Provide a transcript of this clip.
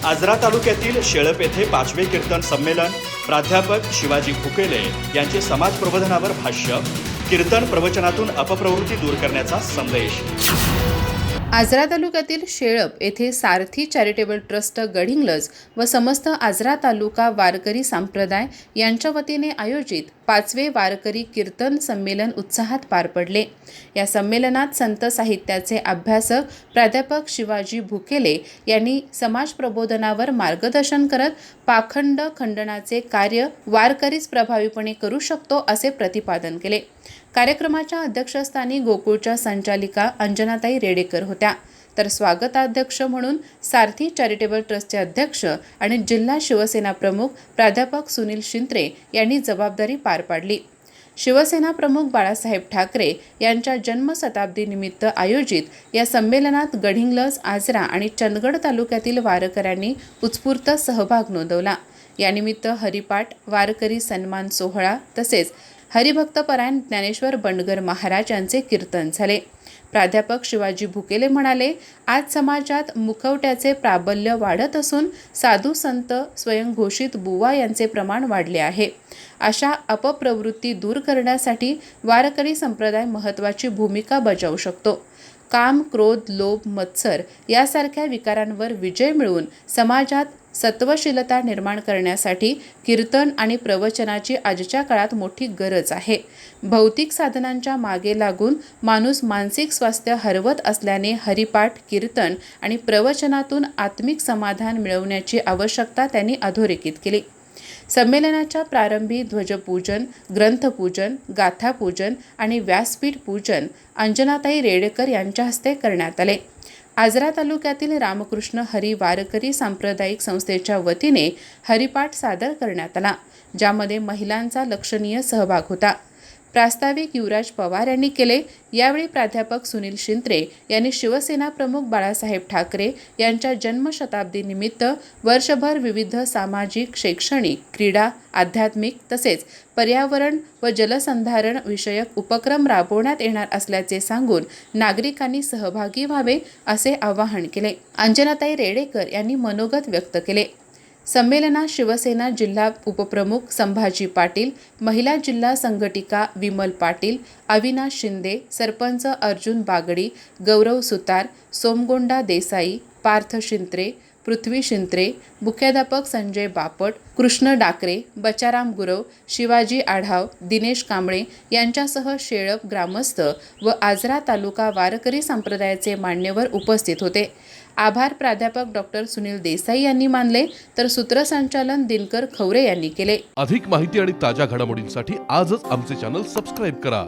आजरा तालुक्यातील शेळप येथे 5वे कीर्तन संमेलन, प्राध्यापक शिवाजी भुकेले यांचे समाज प्रबोधनावर भाष्य, कीर्तन प्रवचनातून अपप्रवृत्ती दूर करण्याचा संदेश। आजरा तालुक्यातील शेळप येथे सारथी चॅरिटेबल ट्रस्ट गडिंग्लज व समस्त आजरा तालुका वारकरी संप्रदाय यांच्या वतीने आयोजित 5वे वारकरी कीर्तन संमेलन उत्साहात पार पडले। या संमेलनात संत साहित्याचे अभ्यासक प्राध्यापक शिवाजी भुकेले यांनी समाज प्रबोधनावर मार्गदर्शन करत पाखंड खंडनाचे कार्य वारकरीच प्रभावीपणे करू शकतो असे प्रतिपादन केले। कार्यक्रमाच्या अध्यक्षस्थानी गोकुळच्या संचालिका अंजनाताई रेडेकर होत्या, तर स्वागताध्यक्ष म्हणून सारथी चॅरिटेबल ट्रस्टचे अध्यक्ष आणि जिल्हा शिवसेना प्रमुख प्राध्यापक सुनील शिंत्रे यांनी जबाबदारी पार पाडली। शिवसेना प्रमुख बाळासाहेब ठाकरे यांच्या जन्मशताब्दी निमित्त आयोजित या संमेलनात गडिंग्लज, आजरा आणि चंदगड तालुक्यातील वारकऱ्यांनी उत्स्फूर्त सहभाग नोंदवला। यानिमित्त हरिपाठ, वारकरी सन्मान सोहळा तसेच हरिभक्तपरायण ज्ञानेश्वर बंडगर महाराज यांचे कीर्तन झाले। प्राध्यापक शिवाजी भुकेले म्हणाले, आज समाजात मुखवट्याचे प्राबल्य वाढत असून साधू संत स्वयंघोषित बुवा यांचे प्रमाण वाढले आहे। अशा अपप्रवृत्ती दूर करण्यासाठी वारकरी संप्रदाय महत्त्वाची भूमिका बजावू शकतो। काम, क्रोध, लोभ, मत्सर यासारख्या विकारांवर विजय मिळवून समाजात सत्वशीलता निर्माण करण्यासाठी कीर्तन आणि प्रवचनाची आजच्या काळात मोठी गरज आहे। भौतिक साधनांच्या मागे लागून माणूस मानसिक स्वास्थ्य हरवत असल्याने हरिपाठ, कीर्तन आणि प्रवचनातून आत्मिक समाधान मिळवण्याची आवश्यकता त्यांनी अधोरेखित केली। संमेलनाच्या प्रारंभी ध्वजपूजन, ग्रंथपूजन, गाथापूजन आणि व्यासपीठ पूजन अंजनाताई रेडेकर यांच्या हस्ते करण्यात आले। आजरा तालुक्यातील रामकृष्ण हरी वारकरी सांप्रदायिक संस्थेच्या वतीने हरिपाठ सादर करण्यात आला, ज्यामध्ये महिलांचा लक्षणीय सहभाग होता। प्रास्ताविक युवराज पवार यांनी केले। यावेळी प्राध्यापक सुनील शिंत्रे यांनी शिवसेना प्रमुख बाळासाहेब ठाकरे यांच्या जन्मशताब्दी निमित्त वर्षभर विविध सामाजिक, शैक्षणिक, क्रीडा, आध्यात्मिक तसेच पर्यावरण व जलसंधारण विषयक उपक्रम राबवण्यात येणार असल्याचे सांगून नागरिकांनी सहभागी व्हावे असे आवाहन केले। अंजनाताई रेडेकर यांनी मनोगत व्यक्त केले। संमेलनात शिवसेना जिल्हा उपप्रमुख संभाजी पाटील, महिला जिल्हा संघटिका विमल पाटील, अविनाश शिंदे, सरपंच अर्जुन बागडी, गौरव सुतार, सोमगोंडा देसाई, पार्थ शिंत्रे, पृथ्वी शिंत्रे, मुख्याध्यापक संजय बापट, कृष्ण डाकरे, बचाराम गुरव, शिवाजी आढाव, दिनेश कांबळे यांच्यासह शेळप ग्रामस्थ व आजरा तालुका वारकरी संप्रदायाचे मान्यवर उपस्थित होते। आभार प्राध्यापक डॉक्टर सुनील देसाई यांनी मानले, तर सूत्रसंचालन दिनकर खवरे यांनी केले। अधिक माहिती आणि ताज्या घडामोडींसाठी आजच आमचे चॅनल सबस्क्राइब करा।